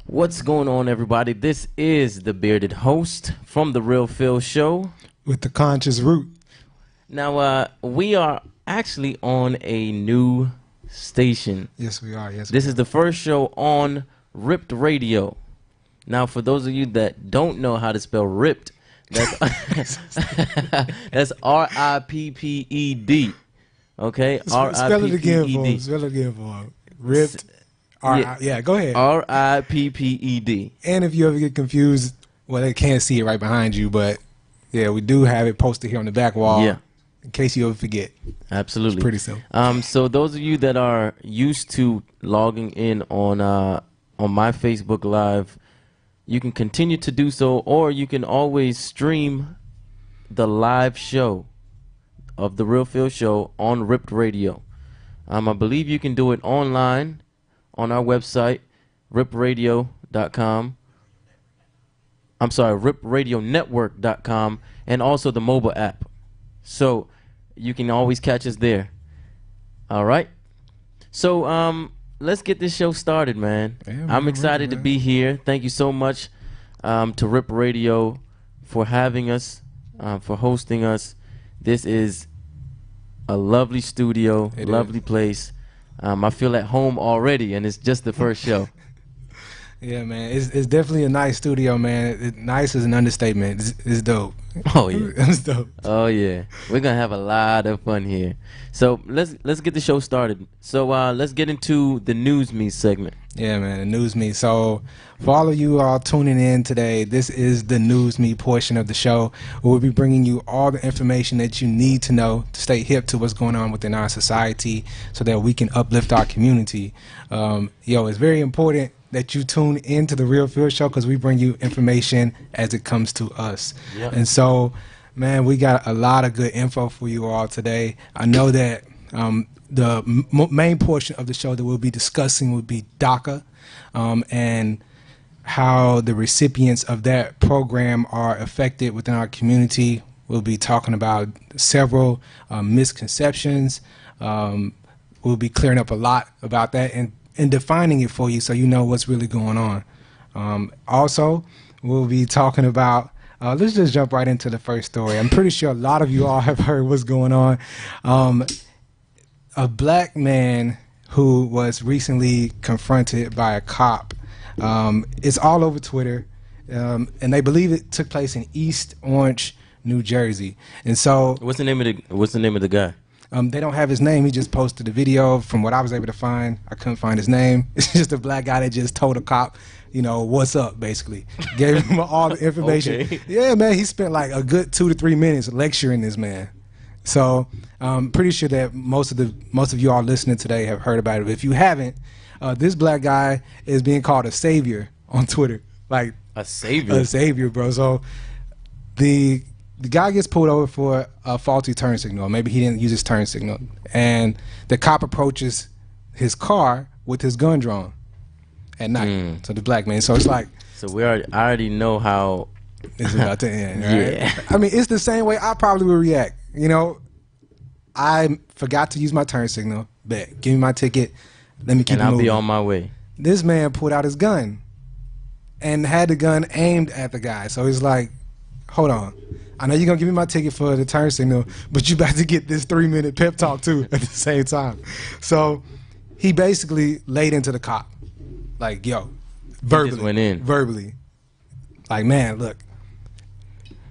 What's going on, everybody? This is the Bearded Host from The Real Phil Show. With the conscious root. Now, we are actually on a new station. Yes, we are. Yes, This is the first show on Ripped Radio. Now, for those of you that don't know how to spell Ripped, that's that's R-I-P-P-E-D. Okay? R-I-P-P-E-D. Spell it again for him. Spell it again for him. Ripped. Yeah, go ahead. R-I-P-P-E-D. And if you ever get confused, well, they can't see it right behind you, but yeah, we do have it posted here on the back wall. Yeah. In case you ever forget. Absolutely. It's pretty simple. So those of you that are used to logging in on my Facebook Live, you can continue to do so, or you can always stream the live show of The Real Phil Show on Ripped Radio. I believe you can do it online on our website, ripradio.com. I'm sorry, ripradionetwork.com, and also the mobile app. So you can always catch us there. All right. So let's get this show started, man. Yeah, I'm excited to be here. Thank you so much to Rip Radio for having us, for hosting us. This is a lovely studio, lovely place. I feel at home already, and it's just the first show. Yeah, man. It's definitely a nice studio, man. Nice is an understatement. It's dope. Oh, yeah. It's dope. Oh, yeah. We're going to have a lot of fun here. So let's get the show started. So let's get into the News Me segment. Yeah, man, the News Me. So for all of you all tuning in today, this is the News Me portion of the show. We'll be bringing you all the information that you need to know to stay hip to what's going on within our society so that we can uplift our community. It's very important that you tune into The Real Phil Show because we bring you information as it comes to us. Yep. And so, man, we got a lot of good info for you all today. I know that the main portion of the show that we'll be discussing will be DACA and how the recipients of that program are affected within our community. We'll be talking about several misconceptions. We'll be clearing up a lot about that and defining it for you so you know what's really going on. Also, we'll be talking about, let's just jump right into the first story. I'm pretty sure a lot of you all have heard what's going on. A black man who was recently confronted by a cop. It's all over Twitter, and they believe it took place in East Orange, New Jersey. And so, what's the name of the guy? They don't have his name. He just posted a video. From what I was able to find, I couldn't find his name. It's just a black guy that just told a cop, what's up, basically. Gave him all the information. Okay. Yeah, man, he spent like a good 2 to 3 minutes lecturing this man. So I'm pretty sure that most of you all listening today have heard about it. But if you haven't, this black guy is being called a savior on Twitter. Like a savior? A savior, bro. So the guy gets pulled over for a faulty turn signal. Maybe he didn't use his turn signal. And the cop approaches his car with his gun drawn at night. So the black man. So it's like. So I already know how it's about to end, right? Yeah. I mean, it's the same way I probably would react. I forgot to use my turn signal. Bet. Give me my ticket. Let me keep moving. And I'll be on my way. This man pulled out his gun and had the gun aimed at the guy. So he's like, hold on. I know you're going to give me my ticket for the turn signal, but you about to get this 3-minute pep talk too at the same time. So he basically laid into the cop. Like, yo, verbally. He just went in. Verbally. Like, man, look.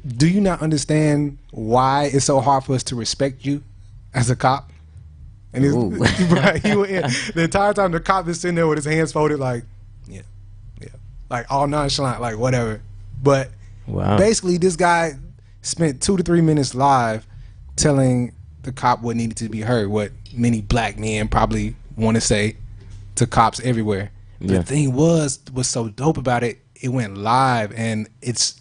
Do you not understand why it's so hard for us to respect you as a cop? And he went in. The entire time the cop is sitting there with his hands folded like, yeah. Like all nonchalant, like whatever. But basically this guy spent 2 to 3 minutes live telling the cop what needed to be heard, what many black men probably want to say to cops everywhere. The thing was, what's so dope about it, it went live and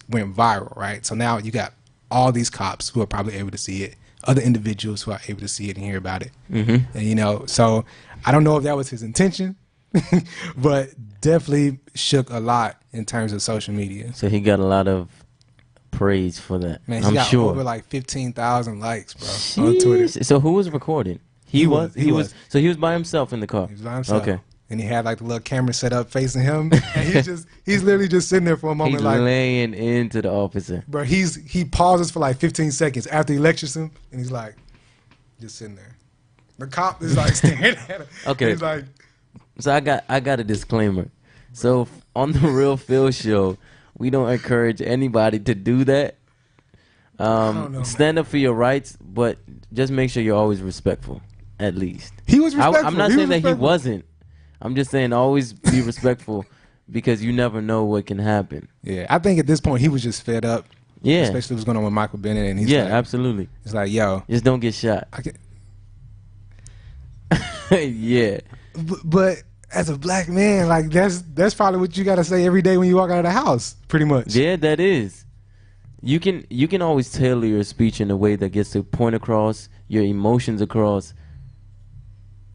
went viral, right? So now you got all these cops who are probably able to see it, other individuals who are able to see it and hear about it. And, so I don't know if that was his intention, but definitely shook a lot in terms of social media. So he got a lot of praise for that. Man, he got over like 15,000 likes, bro, on Twitter. So who was recording? He was. So he was by himself in the car. He was by himself. Okay. and he had like the little camera set up facing him, and he's literally just sitting there for a moment, He's like laying into the officer. bro. He pauses for like 15 seconds after he lectures him, and he's like just sitting there. The cop is like staring at him. Okay. He's like, So I got a disclaimer. So on the Real Phil show, we don't encourage anybody to do that. don't know, Stand up for your rights, but just make sure you're always respectful. At least he was respectful. I'm not He saying was that he respectful. wasn't. I'm just saying always be respectful because you never know what can happen. Yeah, I think at this point he was just fed up. Yeah. Especially what's going on with Michael Bennett, and he's Yeah, like, absolutely. he's like, yo, Just don't get shot. I can. Yeah. But as a black man, like that's probably what you got to say every day when you walk out of the house, pretty much. Yeah, that is. You can always tailor your speech in a way that gets the point across, your emotions across,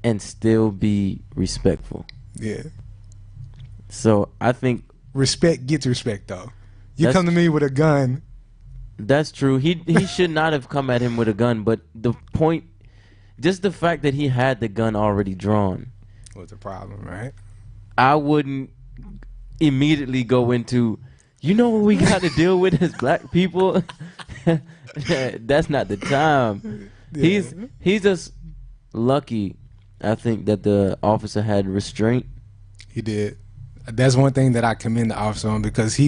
and still be respectful. Yeah. So I think Respect gets respect, though. You That's- come to me with a gun. that's true. He should not have come at him with a gun, but the point, just the fact that he had the gun already drawn, Was the problem, right? I wouldn't immediately go into, you know what we got to deal with as black people? That's not the time. Yeah. He's just lucky, I think, that the officer had restraint. He did. That's one thing that I commend the officer on, because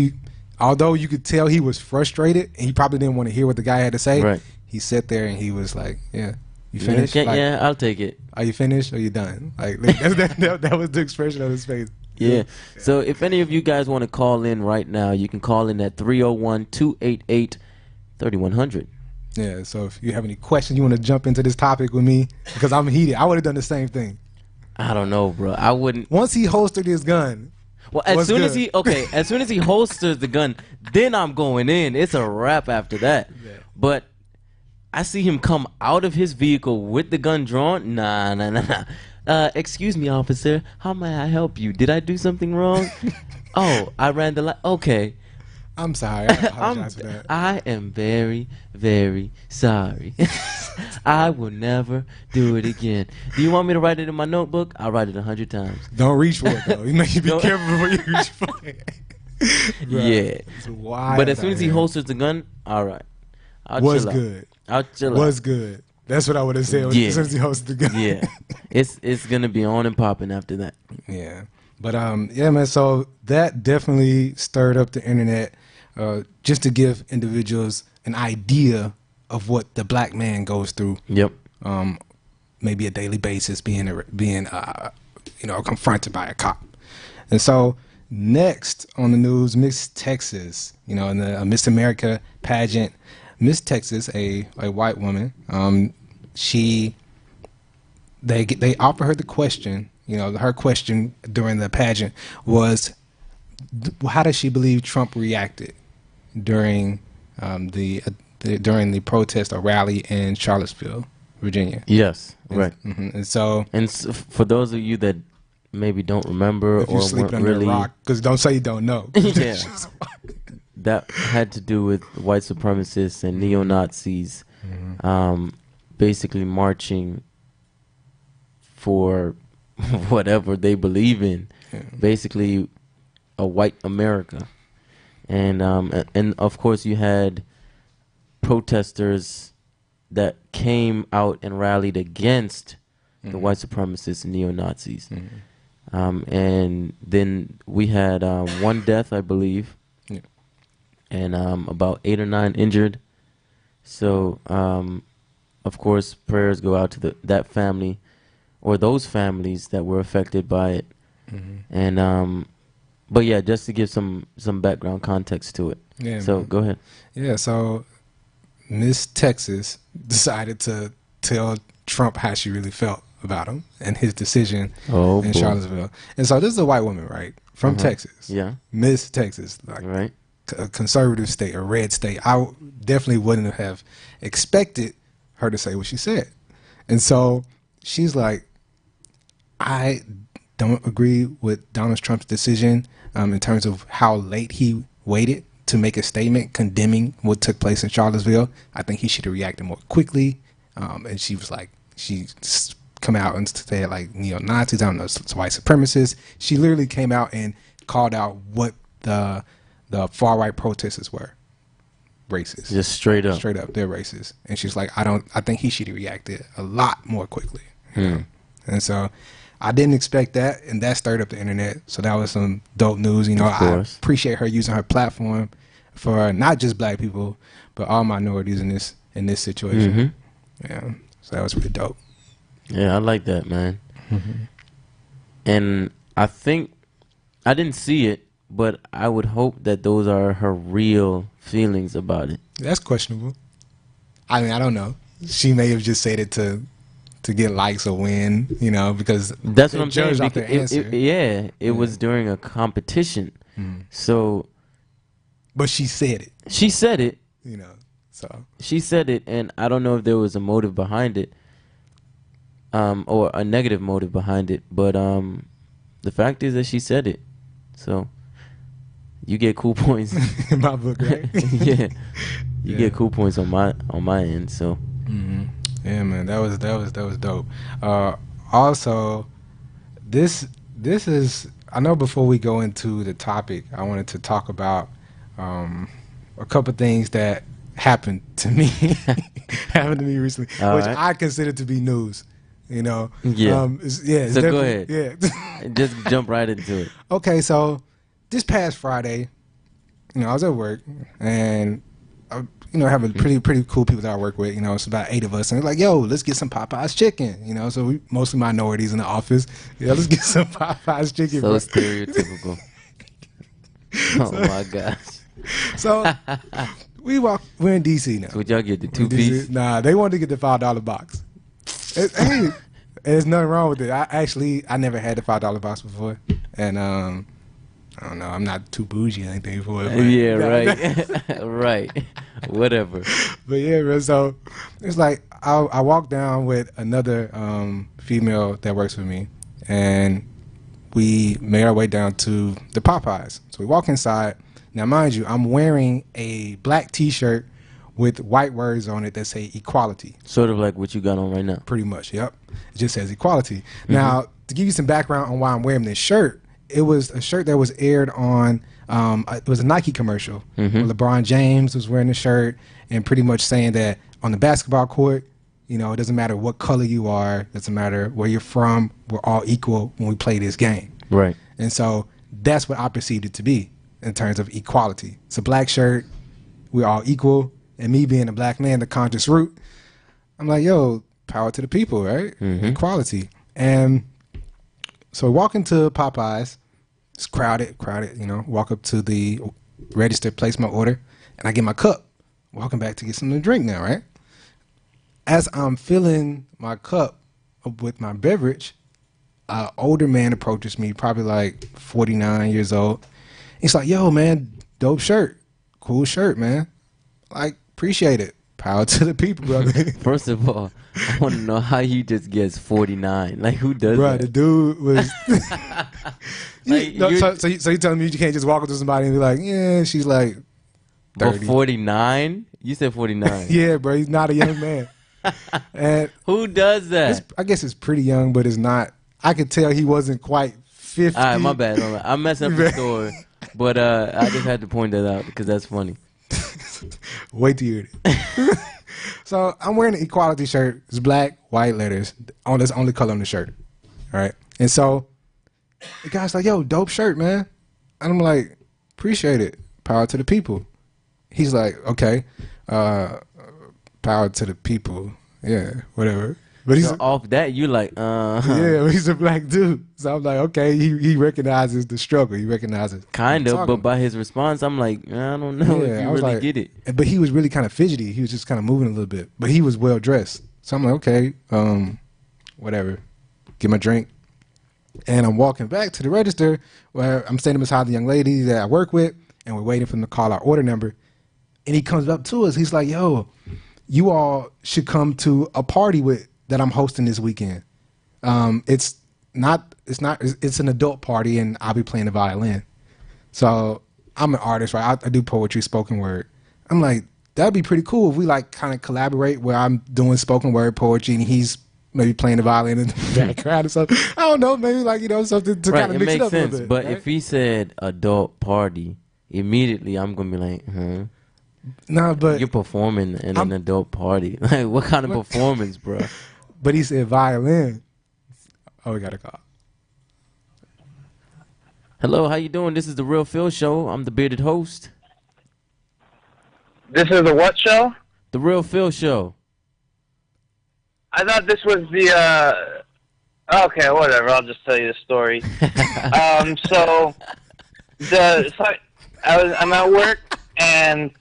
although you could tell he was frustrated and he probably didn't want to hear what the guy had to say, Right. he sat there and he was like, yeah, you finished? Yeah, Like, yeah, I'll take it. Are you finished or you done? Like that was the expression of his face. Yeah. So if any of you guys want to call in right now, you can call in at 301-288-3100. Yeah, so if you have any questions, you want to jump into this topic with me, because I'm heated. I would have done the same thing. I don't know, bro. I wouldn't. Once he holstered his gun, Well, as What's soon as good? as soon as he holsters the gun, then I'm going in. It's a wrap after that. Yeah. But I see him come out of his vehicle with the gun drawn. Nah. Excuse me, officer. How may I help you? Did I do something wrong? Oh, I ran the light. Okay. I'm sorry. I apologize for that. I am very, very sorry. I will never do it again. Do you want me to write it in my notebook? I'll write it 100 times. Don't reach for it, though. You know, you be Don't- careful before you reach for it. Bruh, Yeah. it's wild But as soon out as he here. holsters the gun, all right. I'll was chill out. good. I'll chill Was good. That's what I would have said Yeah. as soon as he holstered the gun. out. Yeah. It's gonna be on and popping after that. Yeah. But yeah, man, so that definitely stirred up the internet, just to give individuals an idea of what the black man goes through, Yep. maybe a daily basis, being confronted by a cop. And so next on the news, Miss Texas, in the Miss America pageant, Miss Texas, a white woman, they offer her the question. Her question during the pageant was, how does she believe Trump reacted during during the protest or rally in Charlottesville, Virginia? Yes. Right. Mhm. And so, And for those of you that maybe don't remember if or you're weren't sleeping under really, a rock, because don't say you don't know. Yeah. that had to do with white supremacists and neo-Nazis, basically marching for whatever they believe in, basically a white America. And of course you had protesters that came out and rallied against the white supremacists and neo-Nazis. And then we had one death, I believe, and about 8 or 9 injured. So, of course, prayers go out to that family or those families that were affected by it. And but yeah, just to give some background context to it. Yeah, So man. go ahead. Yeah, so Miss Texas decided to tell Trump how she really felt about him and his decision Oh, in boy. Charlottesville. And so this is a white woman, right? From Texas. Yeah. Miss Texas, like Right. a conservative state, a red state. I definitely wouldn't have expected her to say what she said. And so she's like, I don't agree with Donald Trump's decision in terms of how late he waited to make a statement condemning what took place in Charlottesville. I think he should have reacted more quickly. And she was like, she come out and say like neo-Nazis, I don't know, white supremacists. She literally came out and called out what the far-right protesters were. Racist. Just straight up. Straight up, they're racist. And she's like, I think he should have reacted a lot more quickly. You know? And so I didn't expect that, and that stirred up the internet. So that was some dope news. You know, I appreciate her using her platform for not just black people, but all minorities in this situation. Yeah. So that was really dope. Yeah, I like that, man. And I think I didn't see it, but I would hope that those are her real feelings about it. That's questionable. I mean, I don't know. She may have just said it to get likes or win, you know, because that's what I'm saying. It was was during a competition. So, but she said it. She said it. You know, so she said it, and I don't know if there was a motive behind it, or a negative motive behind it. But the fact is that she said it. So you get cool points in my book, right? Yeah, you get cool points on my end. So. Yeah, man, that was dope. Also, this is, I know before we go into the topic, I wanted to talk about a couple things that happened to me recently, which I consider to be news. You know, so go ahead. Yeah, just jump right into it. Okay, so this past Friday, you know, I was at work and you know, have a pretty cool people that I work with. You know, it's about 8 of us, and they're like, "Yo, let's get some Popeyes chicken." You know, so we mostly minorities in the office. Yeah, let's get some Popeyes chicken. So stereotypical. Oh my gosh. So we're in DC now. So would y'all get the 2-piece? Nah, they wanted to get the $5 box. Hey, there's nothing wrong with it. I never had the $5 box before, and I don't know. I'm not too bougie or anything for it. Yeah, right. Right. Whatever. But yeah, man, so it's like I walked down with another female that works with me, and we made our way down to the Popeyes. So we walk inside. Now, mind you, I'm wearing a black T-shirt with white words on it that say equality. Sort of like what you got on right now. Pretty much, yep. It just says equality. Now, to give you some background on why I'm wearing this shirt, it was a shirt that was aired on, it was a Nike commercial. Where LeBron James was wearing the shirt and pretty much saying that on the basketball court, you know, it doesn't matter what color you are, it doesn't matter where you're from, we're all equal when we play this game. Right. And so that's what I perceived it to be in terms of equality. It's a black shirt, we're all equal, and me being a black man, the conscious root, I'm like, yo, power to the people, right? Equality. And so we walk into Popeyes. It's crowded, you know. Walk up to the register, place my order, and I get my cup. Walking back to get something to drink now, right? As I'm filling my cup up with my beverage, an older man approaches me, probably like 49 years old. He's like, yo, man, dope shirt. Cool shirt, man. Like, appreciate it. Power to the people, brother. First of all, I want to know how you just gets 49. Like, who does that? The dude was... so you telling me you can't just walk up to somebody and be like, yeah, she's like 30. But 49? You said 49. Yeah, bro, he's not a young man. And who does that? I guess it's pretty young, but it's not. I could tell he wasn't quite 50. All right, my bad. I'm messing up the story. But I just had to point that out because that's funny. Wait till you hear it. So I'm wearing an equality shirt. It's black, white letters. That's the only color on the shirt. All right. And so the guy's like, yo, dope shirt, man. And I'm like, appreciate it. Power to the people. He's like, okay. Power to the people. Yeah, whatever. But he's so off that, you like, Yeah, he's a black dude. So I'm like, okay, he recognizes the struggle. He recognizes. Kind of, but by his response, I'm like, I don't know if you really get it. But he was really kind of fidgety. He was just kind of moving a little bit. But he was well dressed. So I'm like, okay, whatever. Get my drink. And I'm walking back to the register where I'm standing beside the young lady that I work with, and we're waiting for him to call our order number. And he comes up to us. He's like, yo, you all should come to a party that I'm hosting this weekend. It's an adult party, and I'll be playing the violin. So I'm an artist, right? I do poetry, spoken word. I'm like, that'd be pretty cool if we like kind of collaborate where I'm doing spoken word poetry and he's maybe playing the violin in the background or something. I don't know, maybe like, you know, something to kind of mix it up a little bit. But right? if he said adult party, immediately I'm gonna be like, huh? No, but You're performing in an adult party. Like, what kind of performance, bro? But he said violin. Oh, we got a call. Hello, how you doing? This is the Real Phil Show. I'm the bearded host. This is the what show? The Real Phil Show. I thought this was the, okay, whatever, I'll just tell you the story. I'm at work, and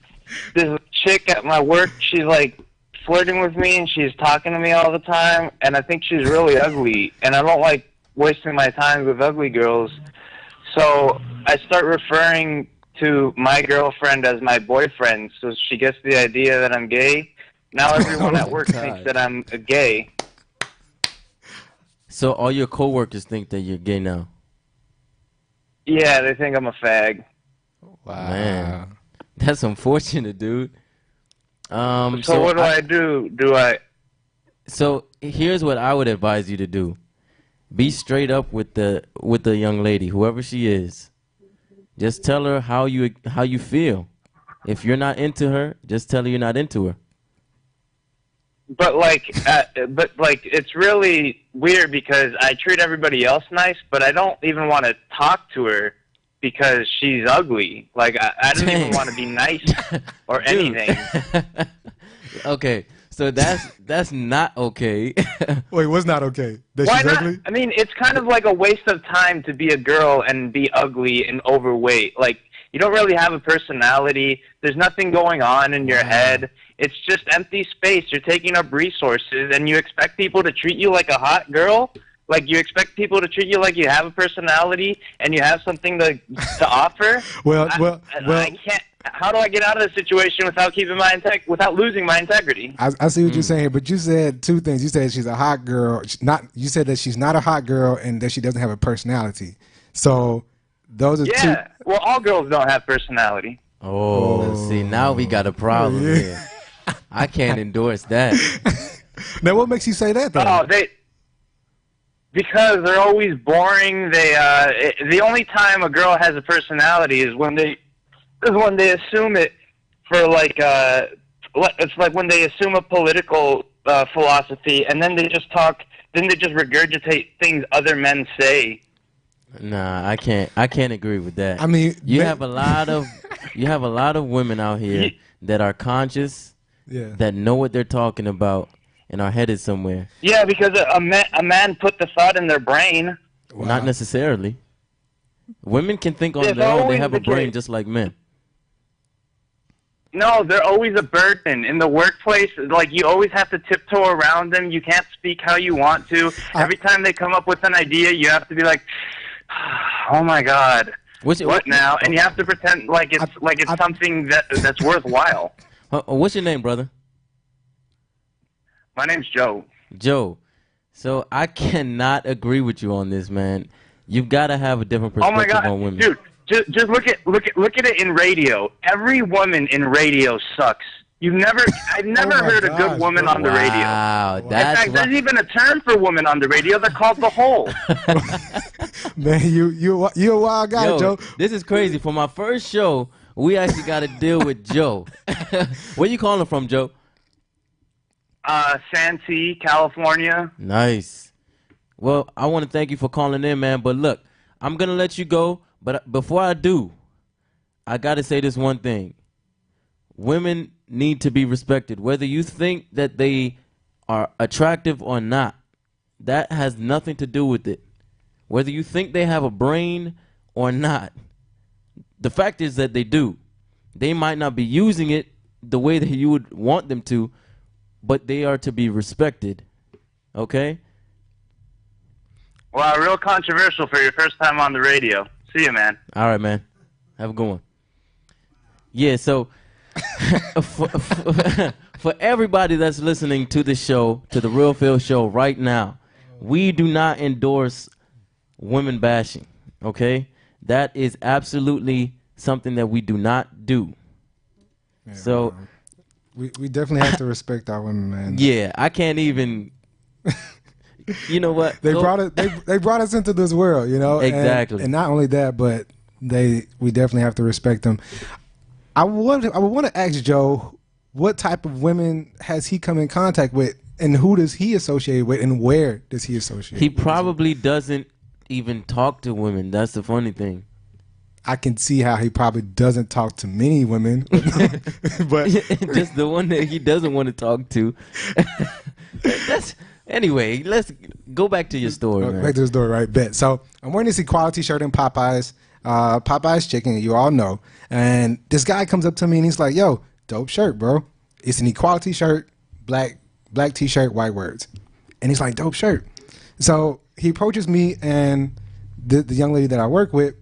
this chick at my work, she's like flirting with me, and she's talking to me all the time, and I think she's really ugly, and I don't like wasting my time with ugly girls, so I start referring to my girlfriend as my boyfriend, so she gets the idea that I'm gay. Now everyone at work thinks that I'm gay. So all your coworkers think that you're gay now? Yeah, they think I'm a fag. Wow. Man, that's unfortunate, dude. So what do I do? So here's what I would advise you to do. Be straight up with the young lady, whoever she is. Just tell her how you feel. If you're not into her, just tell her you're not into her. But it's really weird because I treat everybody else nice, but I don't even want to talk to her because she's ugly. Like I don't even want to be nice or anything. Okay, so that's not okay. Wait, what's not okay? That Why she's not? ugly? I mean, it's kind of like a waste of time to be a girl and be ugly and overweight. Like, you don't really have a personality. There's nothing going on in your head. It's just empty space. You're taking up resources, and you expect people to treat you like a hot girl? Like, you expect people to treat you like you have a personality and you have something to offer? I can't. How do I get out of this situation without without losing my integrity? I see what you're saying, but you said two things. You said she's a hot girl. You said that she's not a hot girl and that she doesn't have a personality. So those are two. Yeah. Well, all girls don't have personality. Oh, see, now we got a problem here. I can't endorse that. Now, what makes you say that, though? Oh, because they're always boring. The only time a girl has a personality is when they assume it for it's like when they assume a political philosophy, and then they just regurgitate things other men say. Nah, I can't agree with that. I mean, you have a lot of women out here that are conscious, that know what they're talking about, and are headed somewhere. Yeah, because a man put the thought in their brain. Wow. Not necessarily. Women can think on their own. They have a brain just like men. No, they're always a burden in the workplace. Like, you always have to tiptoe around them. You can't speak how you want to. Every time they come up with an idea, you have to be like, "Oh my God, what now?" And you have to pretend like it's something that's worthwhile. What's your name, brother? My name's Joe. Joe. So I cannot agree with you on this, man. You've got to have a different perspective on women. Dude. Just look at it in radio. Every woman in radio sucks. I've never heard a good woman on the radio. Wow, in fact, there's even a term for women on the radio. They're called the hole. Man, you a wild guy, Joe. This is crazy. For my first show, we actually got to deal with Joe. Where you calling from, Joe? Santee, California. Nice. Well, I want to thank you for calling in, man. But look, I'm gonna let you go. But before I do, I got to say this one thing. Women need to be respected. Whether you think that they are attractive or not, that has nothing to do with it. Whether you think they have a brain or not, the fact is that they do. They might not be using it the way that you would want them to, but they are to be respected. Okay? Wow, real controversial for your first time on the radio. See you, man. All right, man. Have a good one. Yeah, so for everybody that's listening to the show, to the Real Phil Show right now, we do not endorse women bashing, okay? That is absolutely something that we do not do. Yeah, so we definitely have to respect our women, man. Yeah, I can't even You know what? They brought it. They brought us into this world, you know. Exactly. And not only that, but we definitely have to respect them. I would want to ask Joe, what type of women has he come in contact with, and who does he associate with, and where does he associate? He probably doesn't even talk to women. That's the funny thing. I can see how he probably doesn't talk to many women, but just the one that he doesn't want to talk to. Anyway, let's go back to your story. Man. Back to the story, right? Bet. So I'm wearing this equality shirt in Popeyes. Popeyes chicken, you all know. And this guy comes up to me and he's like, "Yo, dope shirt, bro. It's an equality shirt, black t-shirt, white words." And he's like, "Dope shirt." So he approaches me and the young lady that I work with,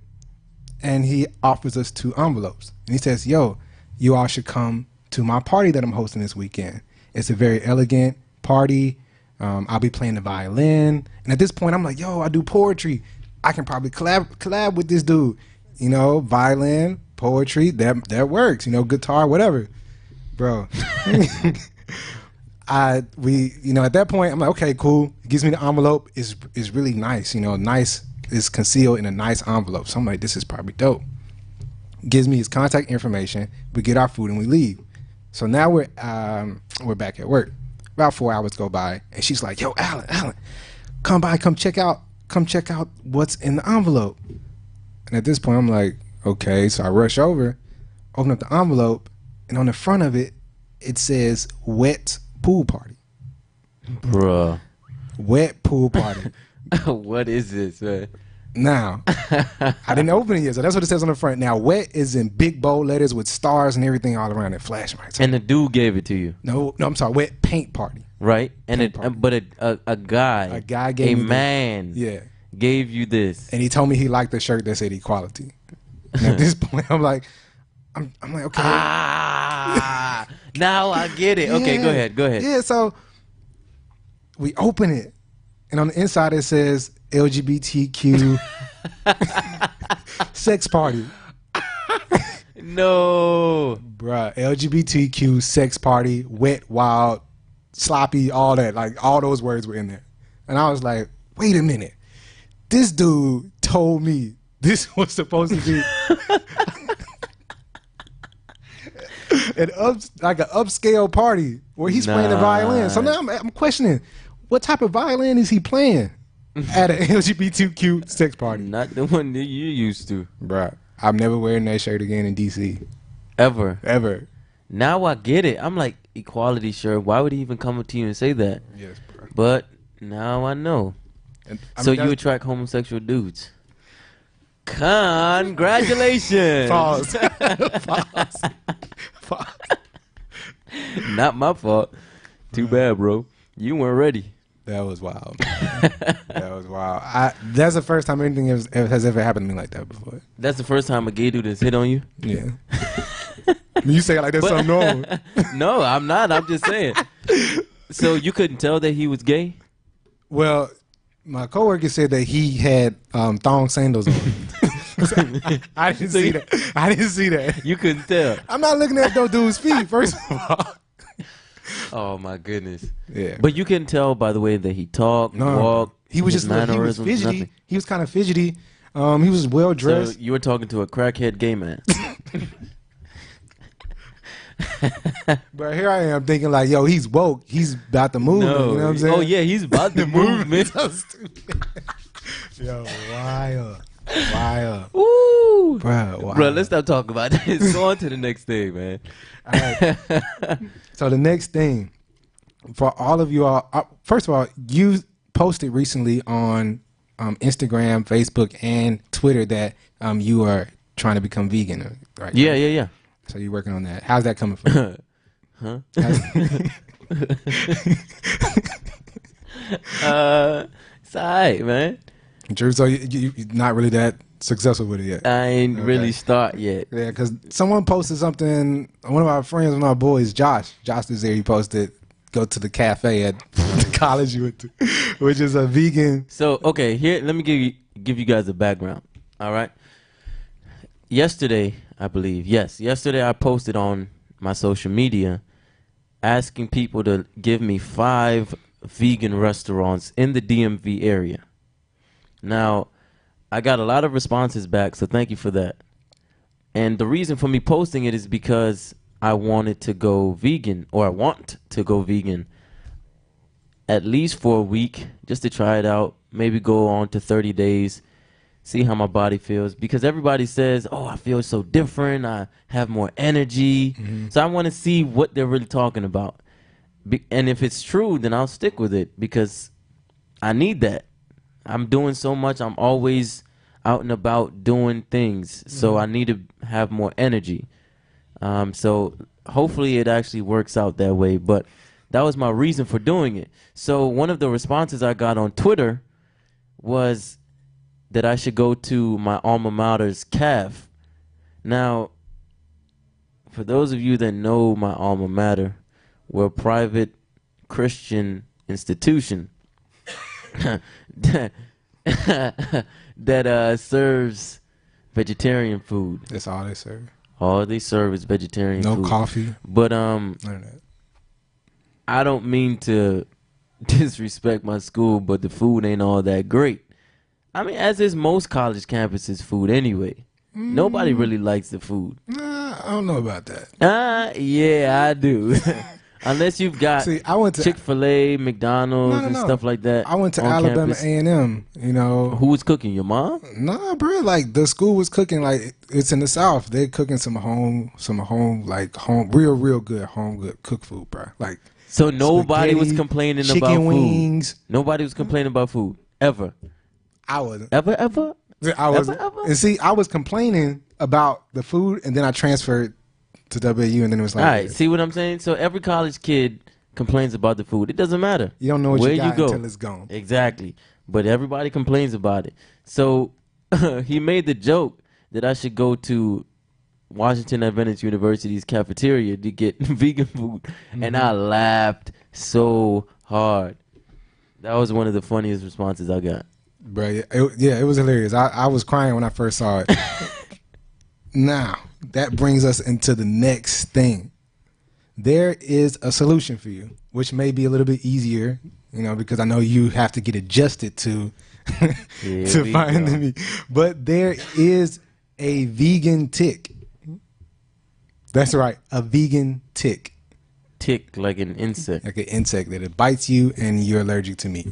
and he offers us 2 envelopes. And he says, "Yo, you all should come to my party that I'm hosting this weekend. It's a very elegant party. I'll be playing the violin." And at this point, I'm like, "Yo, I do poetry. I can probably collab with this dude. You know, violin, poetry, that works. You know, guitar, whatever, bro." At that point, I'm like, "Okay, cool." He gives me the envelope. It's really nice. You know, nice. It's concealed in a nice envelope. So I'm like, this is probably dope. Gives me his contact information. We get our food and we leave. So now we're back at work. About 4 hours go by, and she's like, "Yo, Alan, come by, come check out what's in the envelope." And at this point, I'm like, okay. So I rush over, open up the envelope, and on the front of it, it says "wet pool party." Bruh. Wet pool party. What is this, man? Now, I didn't open it yet, so that's what it says on the front. Now, wet is in big bold letters with stars and everything all around it, flashing lights. And the dude gave it to you. No, I'm sorry, wet paint party. Right? And Paint party. a guy gave me man yeah, gave you this. and he told me he liked the shirt that said equality. And at this point, I'm like, okay. Now I get it. Okay, Yeah. go ahead. Yeah, so we open it, and on the inside it says LGBTQ sex party. No. Bruh, LGBTQ sex party, wet, wild, sloppy, all that. Like, all those words were in there. And I was like, wait a minute. This dude told me this was supposed to be an upscale party where he's playing the violin. So now I'm questioning, what type of violin is he playing at an LGBTQ sex party? Not the one that you used to. Bruh, I'm never wearing that shirt again in DC. Ever. Now I get it. I'm like, equality shirt. Why would he even come up to you and say that? Yes, bro. But now I know. So you attract homosexual dudes. Congratulations. Pause. Not my fault. Too bad, bro. You weren't ready. That was wild. That was wild. That's the first time anything has ever happened to me like that before. That's the first time a gay dude has hit on you? Yeah. You say it like that's something normal. No, I'm not. I'm just saying. So you couldn't tell that he was gay? Well, my coworker said that he had thong sandals on. I didn't see that. I didn't see that. You couldn't tell. I'm not looking at those dude's feet, first of all. Oh my goodness. Yeah. But you can tell by the way that he talked, walked. He was his just he was mannerisms, fidgety. nothing. He was kind of fidgety. He was well dressed. So you were talking to a crackhead gay man. But here I am thinking like, yo, he's woke. He's about the movement. No. You know what I'm saying? Oh yeah, he's about the movement. So stupid. Yo, wild. Ooh. Bro, Let's stop talking about this. Go on to the next thing, man. All right. So the next thing, for all of you all, first of all, you posted recently on Instagram, Facebook, and Twitter that you are trying to become vegan, right? Yeah. So you're working on that. How's that coming from you? Huh? It's alright, man. Drew, so you're not really that successful with it yet? I ain't really start yet. Yeah, because someone posted something, one of our friends, one of our boys, Josh is there, he posted, go to the cafe at the college you went to, which is a vegan. So, okay, here, let me give you guys a background, all right? Yesterday, I believe, yesterday I posted on my social media asking people to give me 5 vegan restaurants in the DMV area. Now, I got a lot of responses back, so thank you for that. And the reason for me posting it is because I wanted to go vegan, or I want to go vegan at least for a week just to try it out, maybe go on to 30 days, see how my body feels, because everybody says, oh, I feel so different, I have more energy. So I want to see what they're really talking about. And if it's true, then I'll stick with it because I need that. I'm doing so much. I'm always out and about doing things. So I need to have more energy. So hopefully it actually works out that way. But that was my reason for doing it. So one of the responses I got on Twitter was that I should go to my alma mater's CAF. Now, for those of you that know my alma mater, we're a private Christian institution that serves vegetarian food. That's all they serve. All they serve is vegetarian food. No coffee. But None of that. I don't mean to disrespect my school, but the food ain't all that great. I mean, as is most college campuses' food anyway. Nobody really likes the food. Nah, I don't know about that. Yeah, I do. Unless you've got See, I went to Chick-fil-A, McDonald's, and stuff like that. I went to on Alabama campus. A&M, you know. Who was cooking? Your mom? Nah, bro, like the school was cooking like it's in the South. They're cooking some home real good cooked food, bro. Like So nobody was spaghetti, complaining chicken about wings. food. Nobody was complaining about food ever. I wasn't. Ever? I was, Ever? and see, I was complaining about the food, and then I transferred to WU, and then it was like, All right, see what I'm saying? So every college kid complains about the food. It doesn't matter. you don't know what where you got go. until it's gone. Exactly. But everybody complains about it. So he made the joke that I should go to Washington Adventist University's cafeteria to get vegan food. And I laughed so hard. That was one of the funniest responses I got. Bro, it was hilarious. I was crying when I first saw it. Now, that brings us into the next thing. There is a solution for you, which may be a little bit easier, you know, because I know you have to get adjusted to to find the meat. But there is a vegan tick. That's right, a vegan tick. Tick like an insect. Like an insect that it bites you and you're allergic to meat.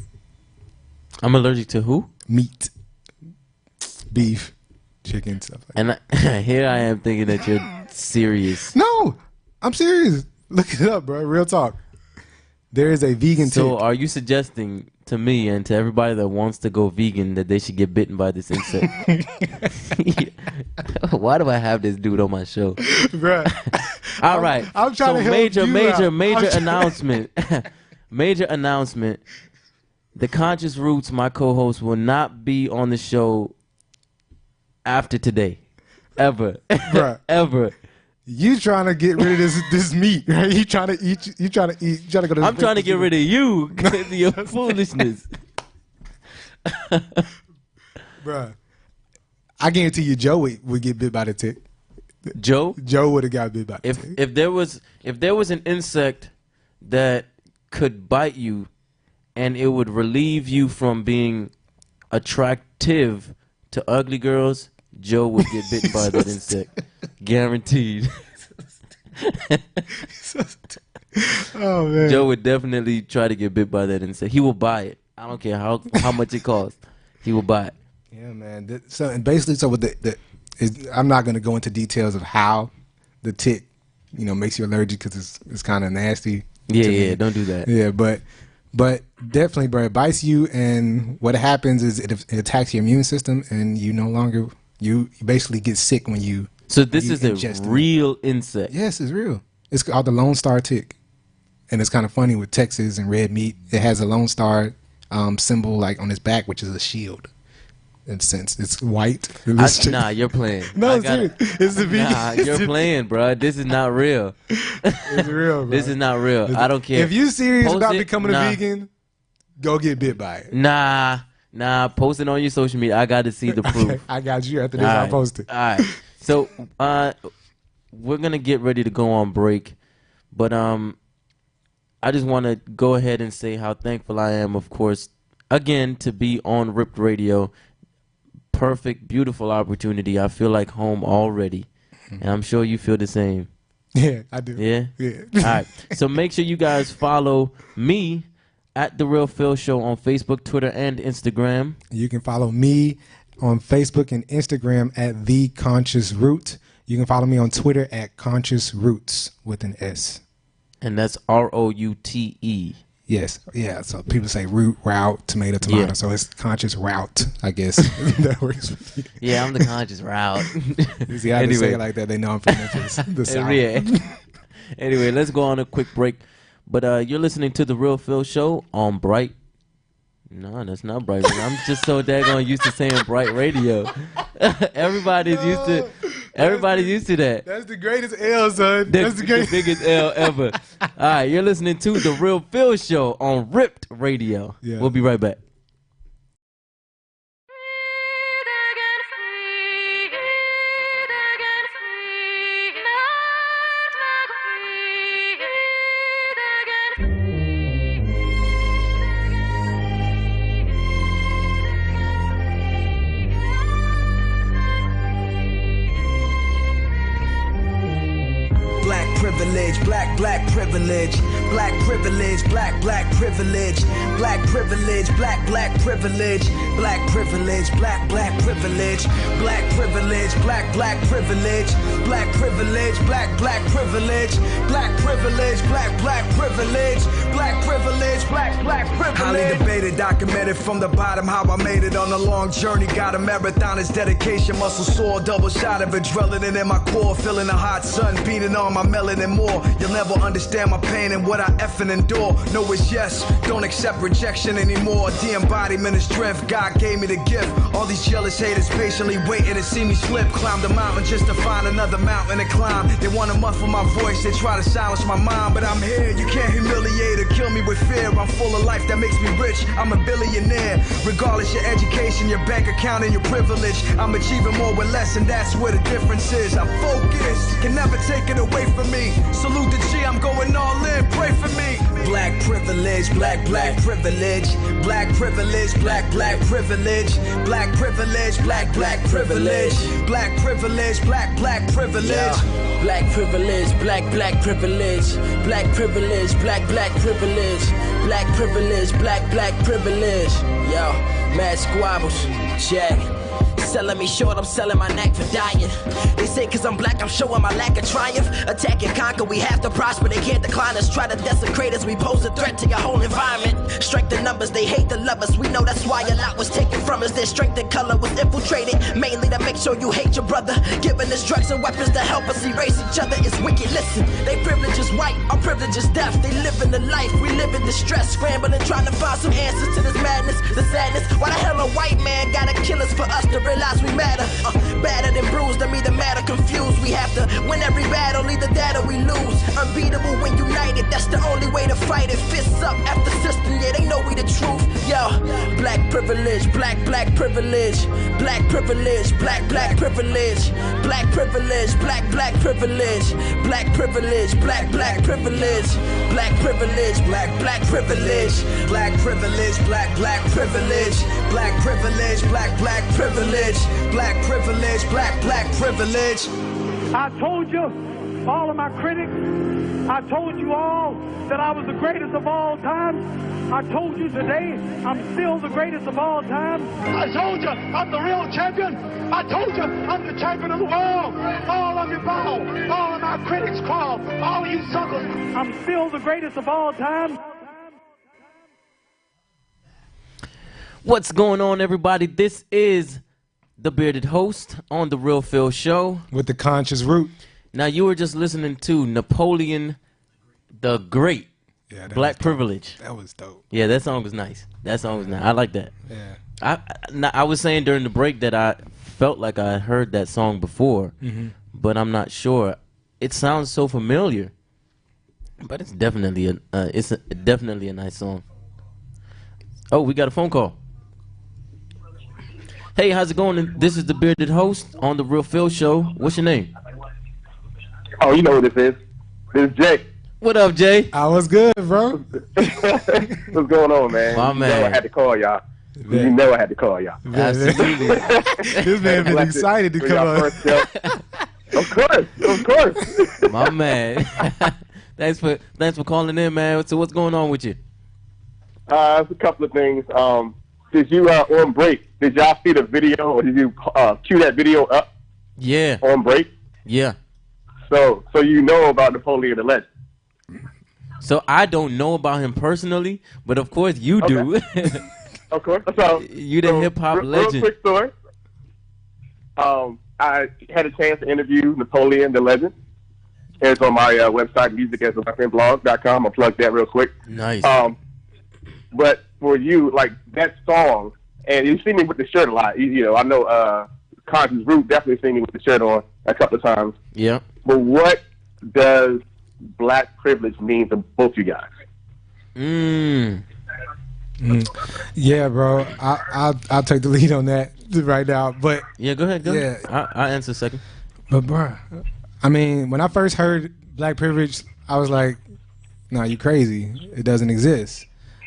I'm allergic to who? Meat. Beef. Chicken, stuff like that. And here I am thinking that you're serious. No, I'm serious. Look it up, bro. Real talk. There is a vegan So tick. are you suggesting to me and to everybody that wants to go vegan that they should get bitten by this insect? Why do I have this dude on my show? Bro. All right. I'm trying to help major, you major, out. major I'm trying- announcement. Major announcement. The Conscious Roots, my co-host, will not be on the show after today. Ever. Bruh. Ever. You trying to get rid of this meat, right? You trying to go to this I'm trying to get rid of you because of your foolishness. Bruh. I guarantee you Joe would get bit by the tick. Joe? Joe would have got bit by the tick. If there was an insect that could bite you and it would relieve you from being attractive to ugly girls, Joe would get bitten by that insect. Guaranteed. Oh man. Joe would definitely try to get bit by that insect. He will buy it. I don't care how much it costs. He will buy it. Yeah, man. So and basically, so with I'm not going to go into details of how the tick, you know, makes you allergic because it's kind of nasty. Yeah, don't do that. Yeah, but definitely, bro, it bites you, and what happens is it attacks your immune system, and you basically get sick when you. So this you is a ingest it. real insect. Yes, it's real. It's called the Lone Star tick, and it's kind of funny with Texas and red meat. It has a Lone Star symbol like on its back, which is a shield. In a sense, it's white. Nah, you're playing. No, serious. It's the vegan. Nah, you're playing, bro. This is not real. It's real, bro. This is not real. I don't care. If you're serious Post about it, becoming a vegan, go get bit by it. Nah. Post it on your social media. I got to see the proof. I got you. After this, I'll post it. All right. So we're gonna get ready to go on break, but I just want to go ahead and say how thankful I am, of course, again, to be on Ripped Radio. Perfect, beautiful opportunity. I feel like home already. And I'm sure you feel the same. Yeah, I do. Yeah? Yeah. All right. So make sure you guys follow me at The Real Phil Show on Facebook, Twitter, and Instagram. You can follow me on Facebook and Instagram at The Conscious Root. You can follow me on Twitter at Conscious Roots with an S. And that's ROUTE. Yes. Yeah. So people say root, route, tomato. Yeah. So it's conscious route, I guess. That works with you. Yeah, I'm the conscious route. See, I have to say it like that. They know I'm from the South. Yeah. Anyway, let's go on a quick break. But you're listening to The Real Phil Show on Bright. No, that's not Bright. I'm just so daggone used to saying Bright Radio. Everybody's used to that. That's the greatest L, son. That's the biggest L ever. All right, you're listening to The Real Phil Show on Ripped Radio. Yeah. We'll be right back. Privilege, black privilege, black privilege, black privilege, black privilege, black privilege, black privilege, black privilege, black privilege, black privilege, black privilege, black privilege, black privilege, black privilege, black privilege, black privilege. Highly debated, documented from the bottom how I made it on a long journey. Got a marathoner's dedication, muscle sore, double shot of adrenaline in my core, feeling the hot sun beating on my melanin more. You'll never understand my pain and what I effing endure. No, it's yes, don't accept rejection anymore. The embodiment of strength, God gave me the gift. All these jealous haters patiently waiting to see me slip. Climb the mountain just to find another mountain to climb. They want to muffle my voice, they try to silence my mind, but I'm here. You can't humiliate or kill me with fear. I'm full of life that makes me rich, I'm a billionaire. Regardless your education, your bank account, and your privilege, I'm achieving more with less, and that's where the difference is. I'm focused, can never take it away from me. Salute the G, I'm going all in, pray for me. Black privilege, black privilege, black privilege, black privilege, black privilege, black privilege, black privilege, black privilege, black privilege, black privilege, black privilege, black privilege, black privilege, black privilege. Yo, mad squabbles, check. Selling me short, I'm selling my neck for dying. They say cause I'm black, I'm showing my lack of triumph. Attack and conquer, we have to prosper, they can't decline us. Try to desecrate us, we pose a threat to your whole environment. Strength in numbers, they hate to love us. We know that's why a lot was taken from us. Their strength and color was infiltrated, mainly to make sure you hate your brother. Giving us drugs and weapons to help us erase each other is wicked. Listen, they privilege is white, our privilege is deaf. They live in the life, we live in distress. Scrambling, trying to find some answers to this madness, the sadness. Why the hell a white man gotta kill us for us to realize we matter? Battered and bruised, I'm either mad or confused. We have to win every battle, either that or we lose. Unbeatable when united, that's the only way to fight it. Fists up after system, yeah, they know we the truth. Yo, black privilege, black privilege, black privilege, black privilege, black privilege, black privilege, black privilege, black privilege, black privilege, black privilege, black privilege, black privilege, black privilege, black privilege, black privilege, black privilege. I told you, all of my critics, I told you all that I was the greatest of all time. I told you today, I'm still the greatest of all time. I told you, I'm the real champion. I told you, I'm the champion of the world. All of you bow, all of my critics crawl, all of you suckers, I'm still the greatest of all time. What's going on, everybody? This is the Bearded Host on The Real Phil Show. With the Conscious Root. Now, you were just listening to Napoleon the Great, Yeah, Black Privilege. That was dope. Yeah, that song was nice. That song was nice. I like that. Yeah. I was saying during the break that I felt like I heard that song before, but I'm not sure. It sounds so familiar, but it's definitely definitely a nice song. Oh, we got a phone call. Hey, how's it going? This is the Bearded Host on The Real Phil Show. What's your name? Oh, you know who this is. This is Jay. What up, Jay? I was good, bro. What's going on, man? My You man. know I had to call y'all. Man. You know I had to call y'all. Absolutely. This man been excited to For come y'all on. first show. Of course. My man. thanks for calling in, man. So what's going on with you? It's a couple of things. Did you on break? Did y'all see the video, or did you cue that video up Yeah. on break? Yeah. So you know about Napoleon the Legend. So I don't know about him personally, but of course you do. Of course. So You the hip-hop legend. Real quick story. I had a chance to interview Napoleon the Legend. It's on my website, musicasaweaponblog.com. I'll plug that real quick. Nice. But for you, like that song, and you see me with the shirt a lot. You know, I know Conscious Root definitely seen me with the shirt on a couple of times. Yeah. But what does black privilege mean to both you guys? Yeah, bro. I'll take the lead on that right now. But Yeah, go ahead. Go Yeah. ahead. I'll answer second. But bro, I mean, when I first heard black privilege, I was like, "No, you crazy. It doesn't exist."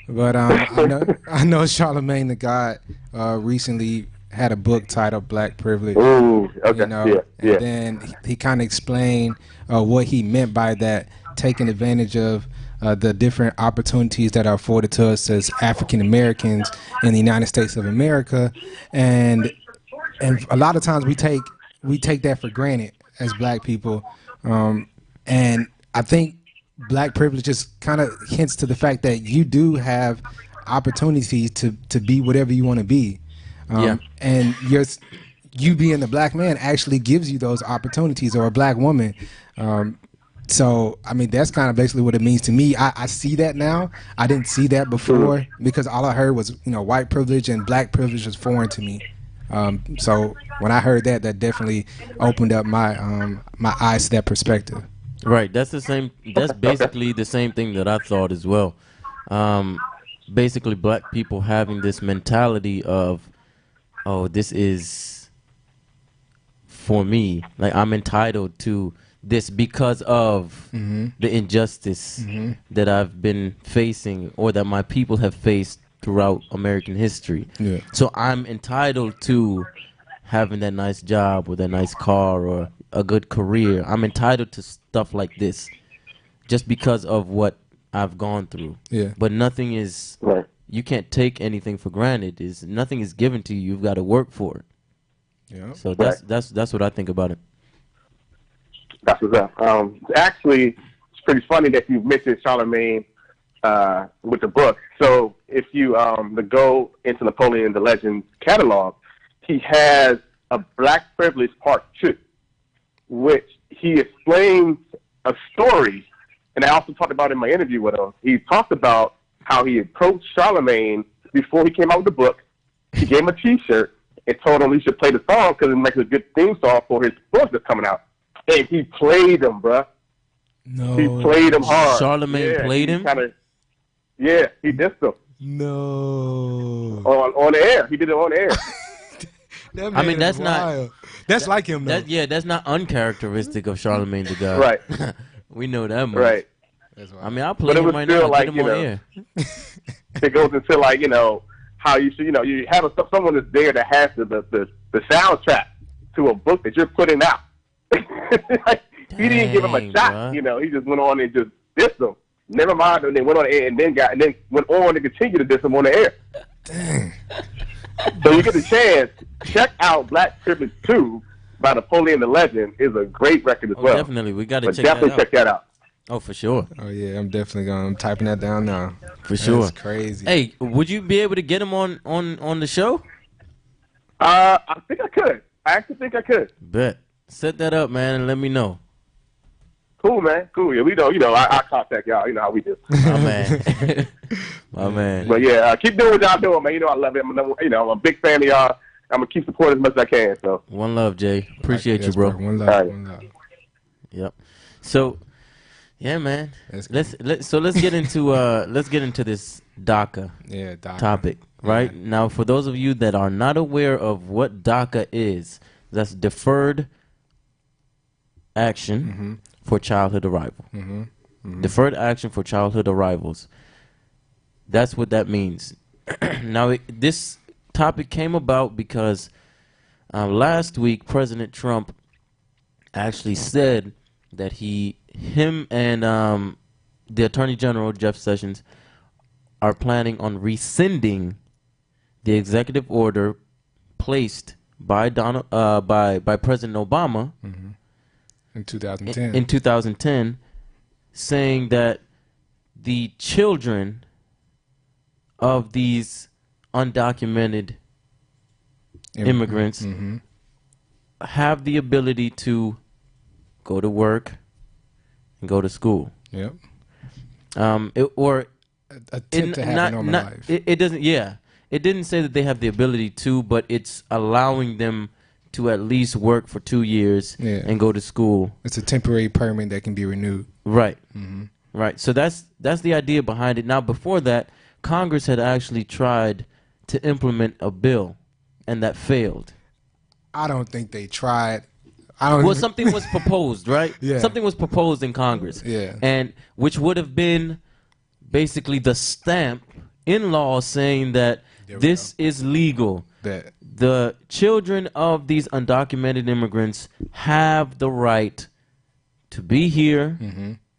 But I know Charlemagne the God recently had a book titled Black Privilege. Ooh, okay, You know, yeah. and then he kind of explained what he meant by that, taking advantage of the different opportunities that are afforded to us as African Americans in the United States of America, and a lot of times we take that for granted as black people, and I think black privilege just kind of hints to the fact that you do have opportunities to be whatever you want to be, and you being a black man actually gives you those opportunities, or a black woman. So, I mean, that's kind of basically what it means to me. I see that now. I didn't see that before because all I heard was, white privilege, and black privilege was foreign to me. So when I heard that, that definitely opened up my my eyes to that perspective. Right. That's the same. That's basically the same thing that I thought as well. Basically, black people having this mentality of, oh, this is for me. Like, I'm entitled to this because of the injustice that I've been facing, or that my people have faced throughout American history. Yeah. So I'm entitled to having that nice job, or that nice car, or a good career. I'm entitled to stuff like this just because of what I've gone through. Yeah. But nothing is, Right. you can't take anything for granted. Nothing is given to you. You've got to work for it. Yeah. So that's what I think about it. That's what's up. Actually, it's pretty funny that you mentioned Charlemagne with the book. So if you go into Napoleon the Legend catalog, he has a Black Privilege Part 2, which he explains a story, and I also talked about in my interview with him. He talked about how he approached Charlemagne before he came out with the book. He gave him a T-shirt and told him he should play the song because it makes a good theme song for his book that's coming out. And he played him, bruh. No. He played him hard. Charlemagne played him? Yeah, he dissed him No. on the air. He did it on the air. That I mean, man that's is not- wild. That's like him, though. That's not uncharacteristic of Charlemagne the God. Right. We know that much. Right. I mean, I'll play But it him was right still now. like, Get him on air. It goes into like, how you should, you have someone that's there that has the soundtrack to a book that you're putting out. Like, he didn't give him a Dang, shot, bruh. he just went on and just dissed him. Never mind, and then went on the air and then went on to continue to diss him on the air. Dang. So you get the chance, check out Black Privilege 2 by Napoleon the Legend. Is a great record as Oh, well. definitely. We got to But check that definitely out. check that out. Oh, for sure. Oh, yeah, I'm typing that down now. For sure. That's crazy. Hey, would you be able to get him on the show? I think I could. I actually think I could. Bet. Set that up, man, and let me know. Cool, man. Cool. Yeah, we know. I contact y'all. You know how we do. My man. My man. But yeah, keep doing what y'all doing, man. I love it. I'm a big fan of y'all. I'm gonna keep supporting as much as I can. So One love, Jay. Appreciate you, Yes, bro. One All love. right. One love. Yep. So, yeah, man. Let's Let's get into this DACA Yeah, Doc. topic, right? Now, for those of you that are not aware of what DACA is, that's Deferred Action for Childhood Arrival. Deferred Action for Childhood Arrivals. That's what that means. Now, this topic came about because last week President Trump actually said that him and the Attorney General Jeff Sessions are planning on rescinding the executive order placed by President Obama in 2010. In 2010, saying that the children of these undocumented immigrants have the ability to go to work and go to school. Yep. Or attempt to have a normal life. It doesn't. Yeah, it didn't say that they have the ability to, but it's allowing them to at least work for 2 years and go to school. It's a temporary permit that can be renewed. Right. Right. So that's the idea behind it. Now, before that, Congress had actually tried to implement a bill, and that failed. I don't think they tried. Something was proposed, right? Yeah. Something was proposed in Congress. Yeah. And which would have been basically the stamp in law saying that this is legal. The children of these undocumented immigrants have the right to be here,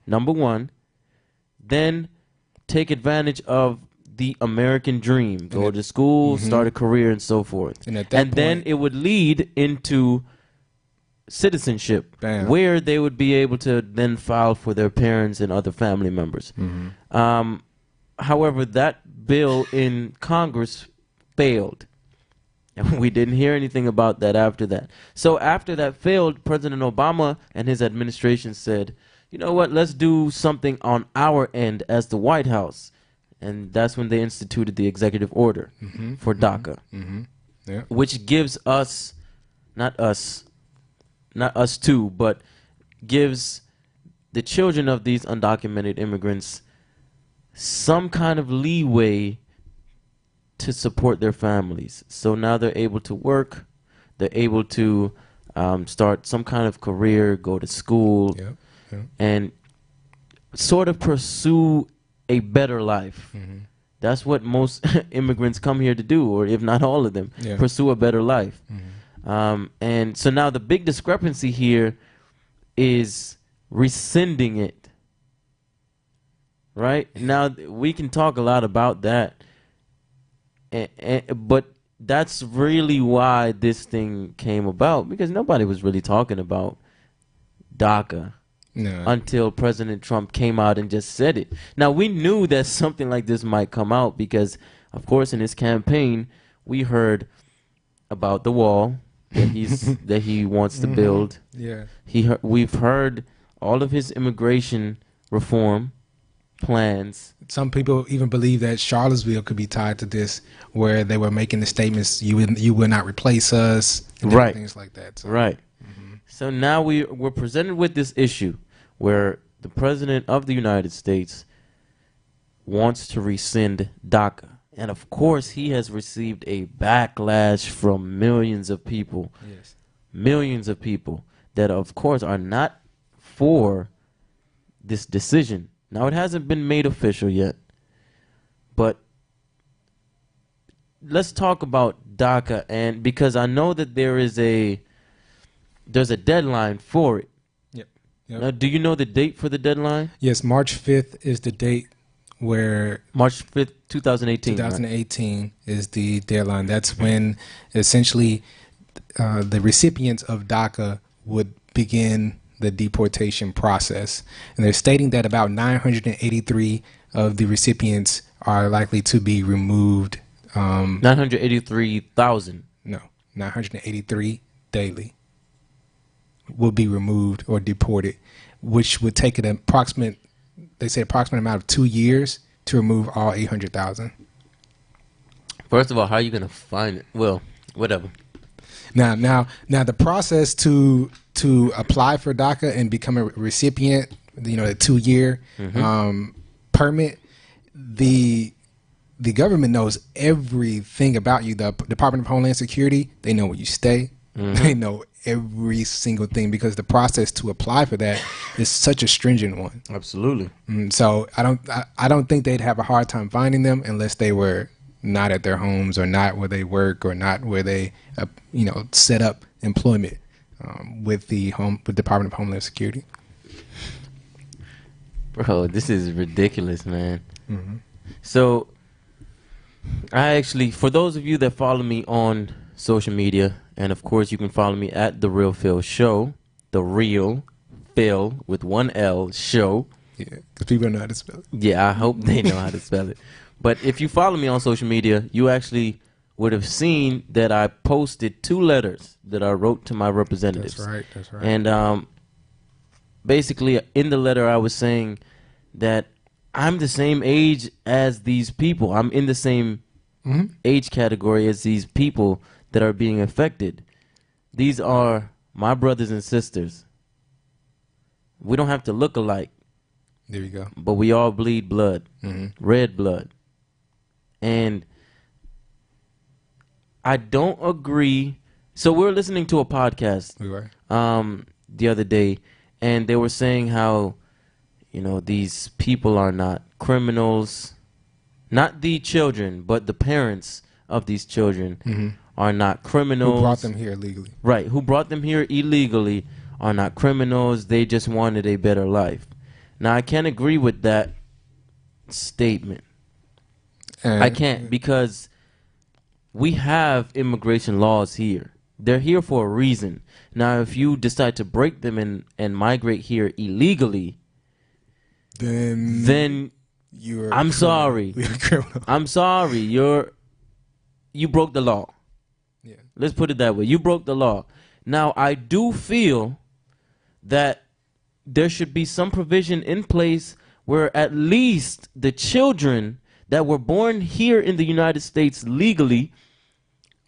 number one, then take advantage of the American dream, go to school, start a career, and so forth. And at that point, then it would lead into citizenship, where they would be able to then file for their parents and other family members. However, that bill in Congress failed. And we didn't hear anything about that after that. So after that failed, President Obama and his administration said, you know what, let's do something on our end as the White House. And that's when they instituted the executive order for DACA, which gives us, not us too, but gives the children of these undocumented immigrants some kind of leeway to support their families. So now they're able to work, they're able to start some kind of career, go to school, and sort of pursue a better life. That's what most immigrants come here to do, or if not all of them, pursue a better life. And so now the big discrepancy here is rescinding it. Right? Now, we can talk a lot about that, but that's really why this thing came about, because nobody was really talking about DACA until President Trump came out and just said it. Now, we knew that something like this might come out because, of course, in his campaign, we heard about the wall that he wants to build. We've heard all of his immigration reform plans. Some people even believe that Charlottesville could be tied to this, where they were making the statements, you will not replace us, and right, things like that. So. Right. So now we're presented with this issue where the President of the United States wants to rescind DACA. And of course, he has received a backlash from millions of people. Millions of people that, of course, are not for this decision. Now, it hasn't been made official yet, but let's talk about DACA, and because I know that there's a deadline for it. Now, do you know the date for the deadline? Yes, March 5th is the date where... March 5th, 2018. 2018 right? Is the deadline. That's when essentially the recipients of DACA would begin the deportation process. And they're stating that about 983 of the recipients are likely to be removed. 983,000. No, 983 daily will be removed or deported, which would take an approximate amount of 2 years to remove all 800,000. First of all, how are you going to find it? Well, whatever. Now, the process to apply for DACA and become a recipient, the 2 year permit, the government knows everything about you. The Department of Homeland Security, they know where you stay. They know every single thing, because the process to apply for that is such a stringent one. Absolutely. So I don't think they'd have a hard time finding them unless they were not at their homes or not where they work or not where they set up employment with the Department of Homeland Security. Bro, this is ridiculous, man. So I actually, for those of you that follow me on social media, and of course you can follow me at The Real Phil Show, The Real Phil with one L Show. Yeah, because people don't know how to spell it. Yeah, I hope they know how to spell it. But if you follow me on social media, you actually would have seen that I posted 2 letters that I wrote to my representatives. That's right. And basically, in the letter, I was saying that I'm the same age as these people. I'm in the same age category as these people that are being affected. These are my brothers and sisters. We don't have to look alike. There you go. But we all bleed blood, red blood. And I don't agree. So we're listening to a podcast We were. the other day, and they were saying how, these people are not criminals. Not the children, but the parents of these children are not criminals. Who brought them here illegally. Right, who brought them here illegally are not criminals. They just wanted a better life. Now, I can't agree with that statement. And I can't, because we have immigration laws here. They're here for a reason. Now, if you decide to break them and migrate here illegally, then you're I'm sorry. You're a criminal. I'm sorry. You broke the law. Yeah. Let's put it that way. You broke the law. Now, I do feel that there should be some provision in place where at least the children that were born here in the United States legally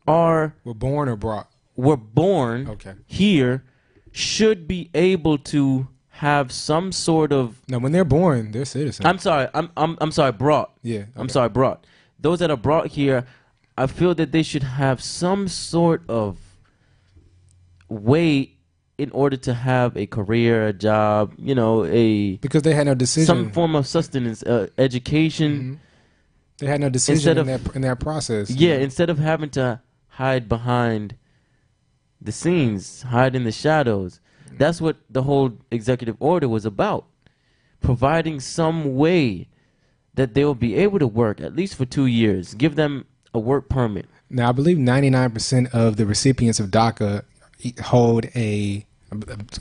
Were born or brought? were born Okay. here should be able to have some sort of No, when they're born, they're citizens. I'm sorry, brought. Yeah, I'm okay. sorry, brought. Those that are brought here, I feel that they should have some sort of way in order to have a career, a job, because they had no decision. some form of sustenance, education. They had no decision Instead in that process. Yeah, instead of having to hide behind the scenes, hide in the shadows. That's what the whole executive order was about. Providing some way that they will be able to work at least for 2 years. Give them a work permit. Now, I believe 99% of the recipients of DACA hold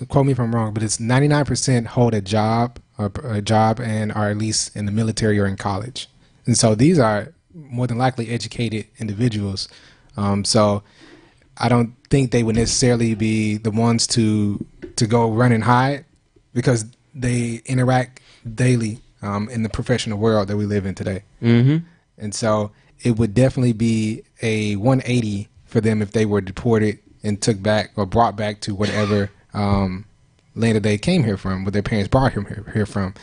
quote me if I'm wrong, but it's 99% hold a job and are at least in the military or in college. And so these are more than likely educated individuals. So I don't think they would necessarily be the ones to go run and hide, because they interact daily in the professional world that we live in today. And so it would definitely be a 180 for them if they were deported and took back or brought back to whatever land that they came here from, what their parents brought him here from.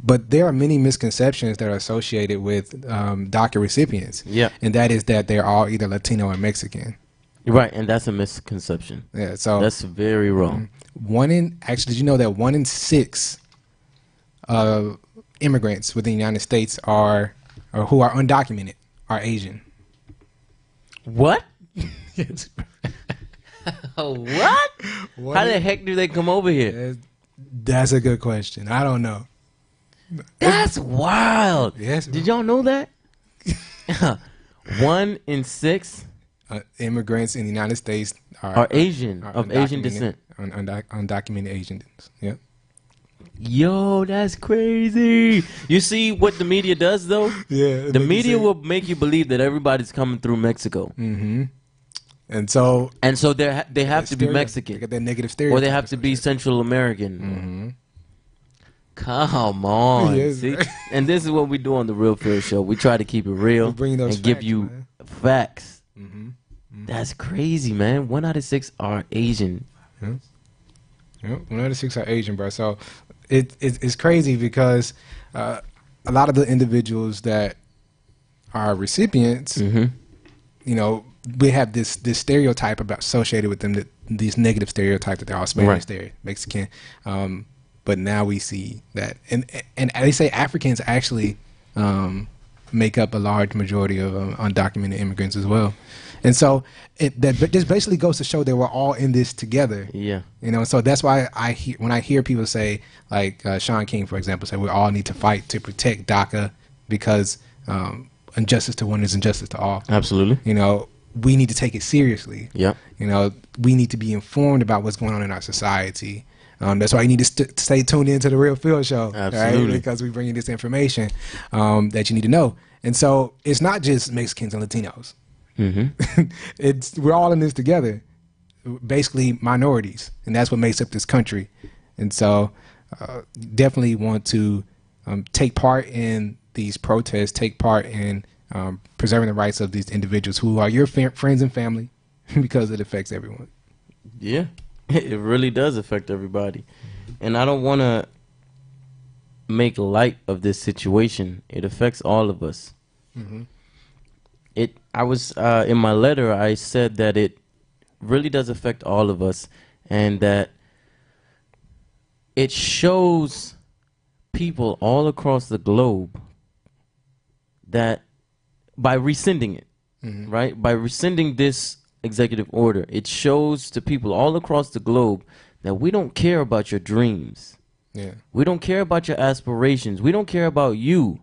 But there are many misconceptions that are associated with DACA recipients. Yeah. And that is that they're all either Latino or Mexican. Right, and that's a misconception. Yeah, so That's very wrong. did you know that 1 in 6 immigrants within the United States who are undocumented are Asian? What? What? How the heck do they come over here? That's a good question. I don't know. That's wild. Yes, Did y'all know that? 1 in 6 immigrants in the United States are Asian, are of Asian undocumented- descent. Undocumented Asians. Yep. Yo, that's crazy. You see what the media does, though? Yeah. The media will make you believe that everybody's coming through Mexico. And so They have to be they Mexican. got that negative stereotype. Or they have to be Central American. Come on. Yes, See? right. And this is what we do on the Real Phil Show. We try to keep it real We bring those and give facts, you man. facts. That's crazy, man. 1 out of 6 are Asian. Yep, 1 out of 6 are Asian, bro. So it's crazy because a lot of the individuals that are recipients, we have this stereotype about associated with them, that these negative stereotype that they're all Spanish, they're Mexican. But now we see that, and they say Africans actually make up a large majority of undocumented immigrants as well. And so that just basically goes to show that we're all in this together. Yeah. You know, so that's why when I hear people say, like Sean King, for example, say we all need to fight to protect DACA because injustice to one is injustice to all. Absolutely. You know, we need to take it seriously. Yeah. You know, we need to be informed about what's going on in our society. That's why you need to stay tuned into the Real Field Show. Absolutely. Right? Because we bring you this information that you need to know. And so it's not just Mexicans and Latinos. Mm-hmm. We're all in this together, basically minorities, and that's what makes up this country. And so definitely want to take part in these protests, take part in preserving the rights of these individuals who are your friends and family, because it affects everyone. Yeah, it really does affect everybody. And I don't want to make light of this situation. It affects all of us. Mm-hmm. I was in my letter, I said that it really does affect all of us, and that it shows people all across the globe that by rescinding it, right? By rescinding this executive order, it shows to people all across the globe that we don't care about your dreams. Yeah. We don't care about your aspirations. We don't care about you.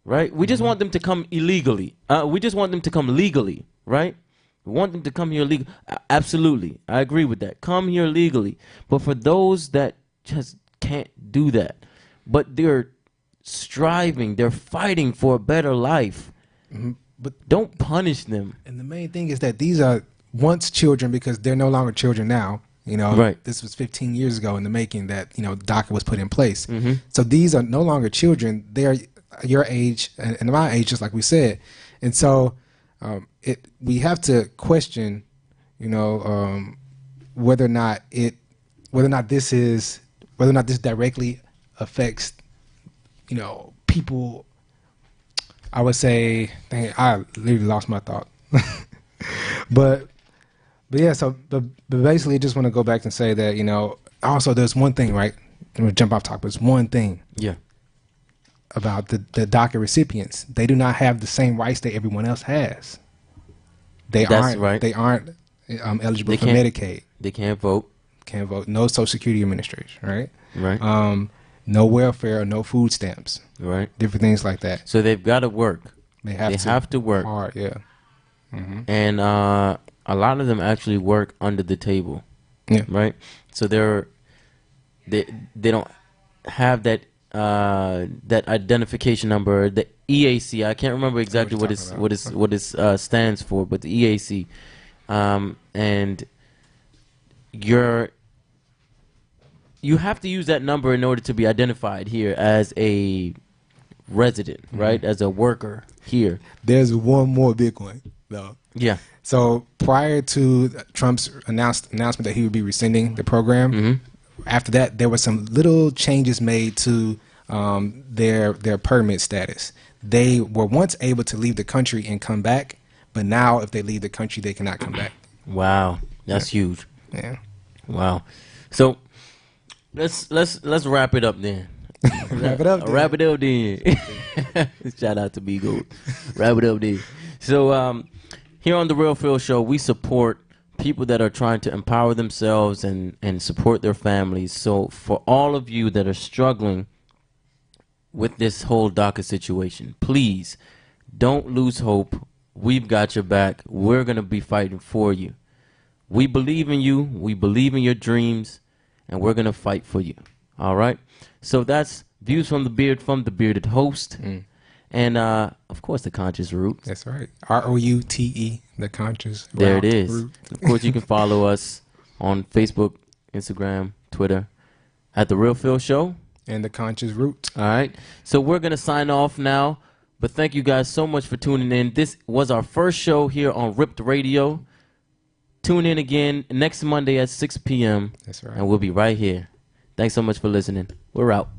Right? We just want them to come illegally. We just want them to come legally, right? We want them to come here legally. Absolutely. I agree with that. Come here legally. But for those that just can't do that, but they're striving, they're fighting for a better life, but don't punish them. And the main thing is that these are once children, because they're no longer children now. You know, right. This was 15 years ago in the making that, you know, DACA was put in place. So these are no longer children. They're your age and my age, just like we said. And so we have to question, you know, whether or not this directly affects, you know, people. I would say, dang, I literally lost my thought. but yeah, but basically just want to go back and say that, you know, also there's one thing, right? I'm gonna jump off topic, but there's one thing. Yeah. About the DACA recipients, they do not have the same rights that everyone else has. They aren't eligible for Medicaid. They can't vote. Can't vote. No Social Security Administration, right? Right. No welfare, no food stamps. Right. Different things like that. So they've got to work. They have to work hard. Yeah. And a lot of them actually work under the table. Yeah. Right. So they don't have that identification number, the EAC. I can't remember exactly what it stands for, but the EAC, and you have to use that number in order to be identified here as a resident, right? As a worker here. There's one more big one, though. Yeah. So prior to Trump's announcement that he would be rescinding the program, after that, there were some little changes made to their permit status. They were once able to leave the country and come back, but now if they leave the country, they cannot come back. Wow, that's huge. Yeah. Wow. So let's wrap it up then. Wrap it up then. Wrap it up then. Shout out to Beagle. Wrap it up then. So here on the Real Phil Show, we support people that are trying to empower themselves and support their families. So for all of you that are struggling with this whole DACA situation, please don't lose hope. We've got your back. We're going to be fighting for you. We believe in you. We believe in your dreams, and we're going to fight for you. All right? So that's Views from the Beard from the Bearded Host. And, of course, the Conscious Root. That's right. ROUTE, the Conscious Root. There it is. Of course, you can follow us on Facebook, Instagram, Twitter, at The Real Phil Show. And the Conscious Root. All right. So we're going to sign off now. But thank you guys so much for tuning in. This was our first show here on Ripped Radio. Tune in again next Monday at 6 p.m. That's right. And we'll be right here. Thanks so much for listening. We're out.